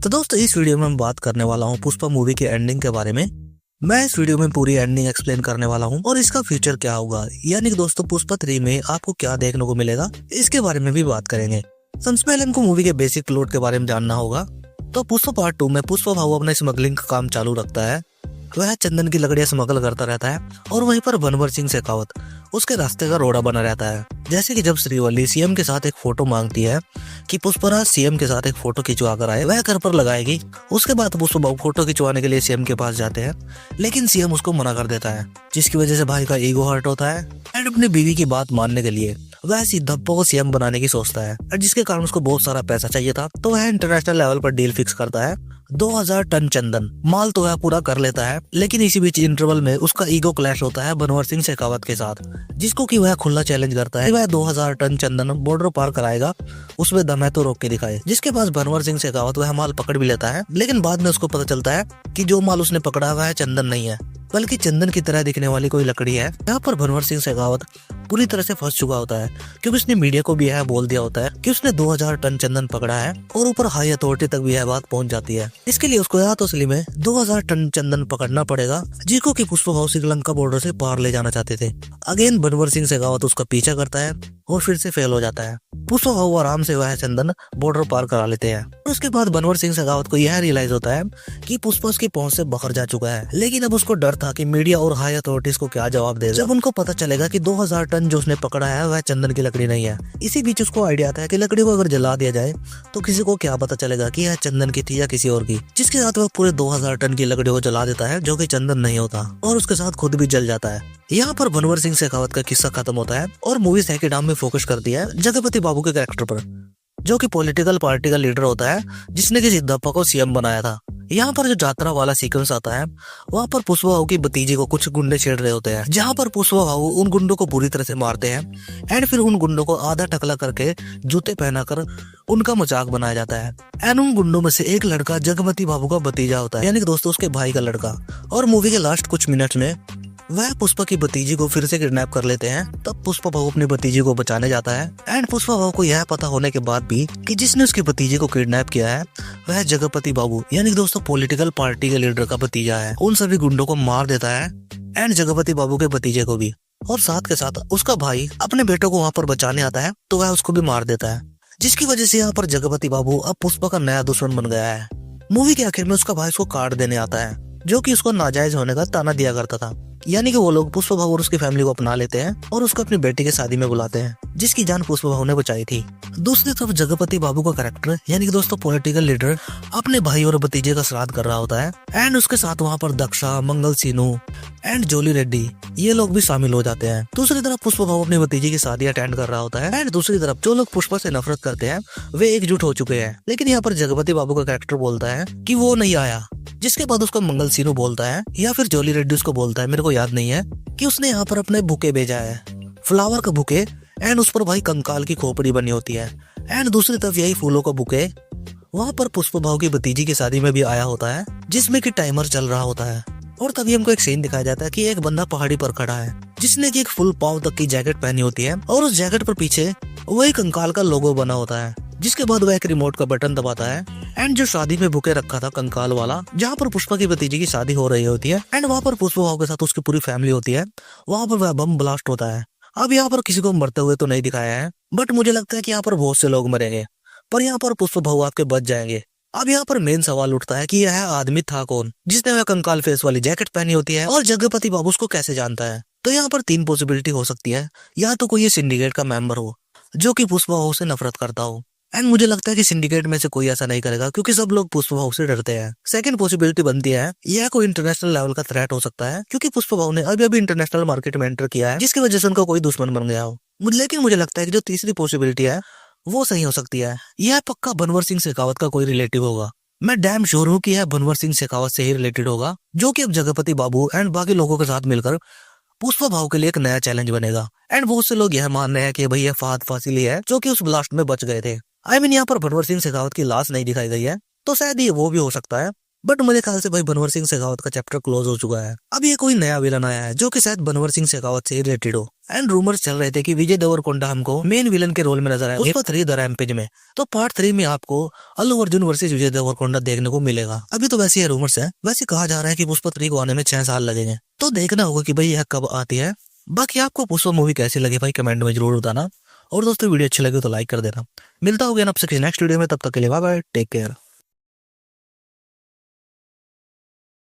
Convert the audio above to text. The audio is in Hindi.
तो दोस्तों इस वीडियो में मैं बात करने वाला हूँ पुष्पा मूवी की एंडिंग के बारे में। मैं इस वीडियो में पूरी एंडिंग एक्सप्लेन करने वाला हूँ और इसका फ्यूचर क्या होगा, यानी कि दोस्तों पुष्पा 3 में आपको क्या देखने को मिलेगा, इसके बारे में भी बात करेंगे। सबसे पहले हमको मूवी के बेसिक प्लॉट के बारे में जानना होगा। तो पुष्पा पार्ट 2 में पुष्पा भाऊ अपना स्मगलिंग का काम चालू रखता है। वह चंदन की लकड़ियां स्मगल करता रहता है और वहीं पर बनवर सिंह शेखावत उसके रास्ते का रोड़ा बना रहता है। जैसे कि जब श्रीवल्ली सीएम के साथ एक फोटो मांगती है कि पुष्पराज सीएम के साथ एक फोटो खिंचवा कर आए, वह घर पर लगाएगी। उसके बाद पुष्पा भाऊ फोटो खिंचवाने के लिए सीएम के पास जाते हैं, लेकिन सीएम उसको मना कर देता है, जिसकी वजह से भाई का ईगो हर्ट होता है एंड अपनी बीवी की बात मानने के लिए वह सिद्धप्पा को सीएम बनाने की सोचता है, और जिसके कारण उसको बहुत सारा पैसा चाहिए था। तो वह इंटरनेशनल लेवल पर डील फिक्स करता है। 2000 टन चंदन माल तो वह पूरा कर लेता है, लेकिन इसी बीच इंटरवल में उसका ईगो क्लैश होता है बनवर सिंह शेखावत के साथ, जिसको कि वह खुला चैलेंज करता है वह 2000 टन चंदन बॉर्डर पार कराएगा, उसमें दम है तो रोक के दिखाए। जिसके पास बनवर सिंह शेखावत वह माल पकड़ भी लेता है, लेकिन बाद में उसको पता चलता है कि जो माल उसने पकड़ा वह चंदन नहीं है, बल्कि चंदन की तरह दिखने वाली कोई लकड़ी है। यहाँ पर बनवर सिंह शेखावत पूरी तरह से फंस चुका होता है, क्योंकि उसने मीडिया को भी यह बोल दिया होता है कि उसने 2000 टन चंदन पकड़ा है, और ऊपर हाई अथॉरिटी तक भी यह बात पहुंच जाती है। इसके लिए उसको या तो असली में 2000 टन चंदन पकड़ना पड़ेगा, जिसको कि पुष्पा भाऊ श्रीलंका बॉर्डर से पार ले जाना चाहते थे। अगेन बनवर सिंह शेखावत उसका पीछा करता है और फिर से फेल हो जाता है। पुष्पा भाऊ आराम से वह चंदन बॉर्डर पार करा लेते हैं। उसके बाद बनवर सिंह शेखावत को यह रियलाइज होता है कि पुष्पा उसकी पहुंच से बाहर जा चुका है, लेकिन अब उसको डर था कि मीडिया और हाई अथॉरिटीज को क्या जवाब देगा जब उनको पता चलेगा कि 2000 टन जो उसने पकड़ा है वह चंदन की लकड़ी नहीं है। इसी बीच उसको आइडिया आता है कि लकड़ी को अगर जला दिया जाए तो किसी को क्या पता चलेगा कि यह चंदन की थी या किसी और की। जिसके साथ वह पूरे 2000 टन की लकड़ी को जला देता है, जो कि चंदन नहीं होता, और उसके साथ खुद भी जल जाता है। यहाँ पर बनवर सिंह शेखावत का किस्सा खत्म होता है और मूवी सेकंड हाफ में फोकस करती है जगपति बाबू के कैरेक्टर पर, जो कि पॉलिटिकल पार्टी का लीडर होता है, जिसने कि सिद्धप्पा को सीएम बनाया था। यहाँ पर जो यात्रा वाला सीक्वेंस आता है, वहाँ पर पुष्पा भाऊ की भतीजी को कुछ गुंडे छेड़ रहे होते हैं, जहाँ पर पुष्पा भाऊ उन गुंडों को बुरी तरह से मारते हैं एंड फिर उन गुंडों को आधा टकला करके जूते पहनाकर उनका मजाक बनाया जाता है। एंड उन गुंडों में से एक लड़का जगपति बाबू का भतीजा होता है, यानी कि दोस्तों उसके भाई का लड़का। और मूवी के लास्ट कुछ मिनट में वह पुष्पा की भतीजी को फिर से किडनैप कर लेते हैं। तब पुष्पा भाऊ अपनी भतीजी को बचाने जाता है एंड पुष्पा भाऊ को यह पता होने के बाद भी कि जिसने उसकी भतीजी को किडनैप किया है वह जगपति बाबू, यानी कि दोस्तों पॉलिटिकल पार्टी के लीडर का भतीजा है, उन सभी गुंडों को मार देता है एंड जगपति बाबू के भतीजे को भी। और साथ के साथ उसका भाई अपने बेटों को वहाँ पर बचाने आता है तो वह उसको भी मार देता है, जिसकी वजह से यहाँ पर जगपति बाबू अब पुष्पा का नया दुश्मन बन गया है। मूवी के आखिर में उसका भाई उसको कार्ड देने आता है, जो कि उसको नाजायज होने का ताना दिया करता था। यानी कि वो लोग पुष्पा भाऊ और उसकी फैमिली को अपना लेते हैं और उसको अपनी बेटी की शादी में बुलाते हैं, जिसकी जान पुष्पा भाऊ ने बचाई थी। दूसरी तरफ जगपति बाबू का कैरेक्टर, यानी कि दोस्तों पॉलिटिकल लीडर, अपने भाई और भतीजे का श्राद्ध कर रहा होता है एंड उसके साथ वहाँ पर दक्षा, मंगल सीनू एंड जोली रेड्डी ये लोग भी शामिल हो जाते हैं। दूसरी तरफ पुष्पा भाऊ अपनी भतीजे की शादी अटेंड कर रहा होता है एंड दूसरी तरफ जो लोग पुष्पा से नफरत करते हैं वे एकजुट हो चुके हैं। लेकिन यहाँ पर जगपति बाबू का कैरेक्टर बोलता है कि वो नहीं आया, जिसके बाद उसको मंगल सीनू बोलता है या फिर जोली रेड्डी उसको बोलता है, मेरे को याद नहीं है, कि उसने यहाँ पर अपने बुके भेजा है, फ्लावर का बुके एंड उस पर भाई कंकाल की खोपड़ी बनी होती है एंड दूसरी तरफ यही फूलों का बुके वहाँ पर पुष्पा भाऊ की भतीजी की शादी में भी आया होता है, जिसमें कि टाइमर चल रहा होता है। और तभी हमको एक सीन दिखाया जाता है कि एक बंदा पहाड़ी पर खड़ा है, जिसने की एक फुल पाव तक की जैकेट पहनी होती है और उस जैकेट पर पीछे वही कंकाल का लोगो बना होता है। जिसके बाद वह एक रिमोट का बटन दबाता है एंड जो शादी में बुके रखा था कंकाल वाला, जहाँ पर पुष्पा की भतीजी की शादी हो रही होती है एंड वहाँ पर पुष्पा भाऊ के साथ उसकी पूरी फैमिली होती है, वहाँ पर वह बम ब्लास्ट होता है। अब यहाँ पर किसी को मरते हुए तो नहीं दिखाया है, बट मुझे लगता है कि यहाँ पर बहुत से लोग मरेंगे, पर यहाँ पर पुष्पा भाऊ आपके बच जाएंगे। अब यहाँ पर मेन सवाल उठता है कि यह आदमी था कौन जिसने वह कंकाल फेस वाली जैकेट पहनी होती है और जगपति बाबू उसको कैसे जानता है। तो यहाँ पर 3 पॉसिबिलिटी हो सकती है, या तो कोई ये सिंडिकेट का मेंबर हो जो कि पुष्पा भाऊ से नफरत करता हो, एंड मुझे लगता है कि सिंडिकेट में से कोई ऐसा नहीं करेगा क्योंकि सब लोग पुष्पा भाऊ से डरते हैं। सेकंड पॉसिबिलिटी बनती है यह कोई इंटरनेशनल लेवल का थ्रेट हो सकता है, क्योंकि पुष्पा भाऊ ने अभी इंटरनेशनल मार्केट में एंटर किया है, जिसकी वजह से उनका कोई दुश्मन बन गया हो। लेकिन मुझे लगता है कि जो तीसरी पॉसिबिलिटी है वो सही हो सकती है, यह पक्का बनवर सिंह शेखावत का कोई रिलेटिव होगा। मैं डैम श्योर हूँ कि यह बनवर सिंह शेखावत से ही रिलेटेड होगा, जो कि अब जगपति बाबू एंड बाकी लोगों के साथ मिलकर पुष्पा भाऊ के लिए एक नया चैलेंज बनेगा। एंड बहुत से लोग यह मान रहे हैं कि भाई यह फहद फासिली है जो कि उस ब्लास्ट में बच गए थे। आई मीन यहाँ पर बनवर सिंह शेखावत की लाश नहीं दिखाई गई है, तो शायद ये वो भी हो सकता है। बट मेरे ख्याल से भाई बनवर सिंह शेखावत का चैप्टर क्लोज हो चुका है। अब ये कोई नया विलन आया है जो कि शायद बनवर सिंह शेखावत से रिलेटेड हो। एंड रूमर्स चल रहे थे कि विजय देवरकोंडा हमको मेन विलन के रोल में नजर आया पुष्पा 3 द रैम्पेज में। तो पार्ट 3 में आपको अल्लू अर्जुन वर्सेस विजय देवरकोंडा देखने को मिलेगा। अभी तो वैसे ही रूमर्स है, वैसे कहा जा रहा है कि पुष्पा 3 को आने में 6 साल लगेंगे। तो देखना होगा कि भाई यह कब आती है। बाकी आपको पुष्पा मूवी कैसी लगी भाई कमेंट में जरूर बताना। और दोस्तों वीडियो अच्छी लगी तो लाइक कर देना। मिलता होगा आपसे किसी नेक्स्ट वीडियो में, तब तक के लिए बाय बाय, टेक केयर।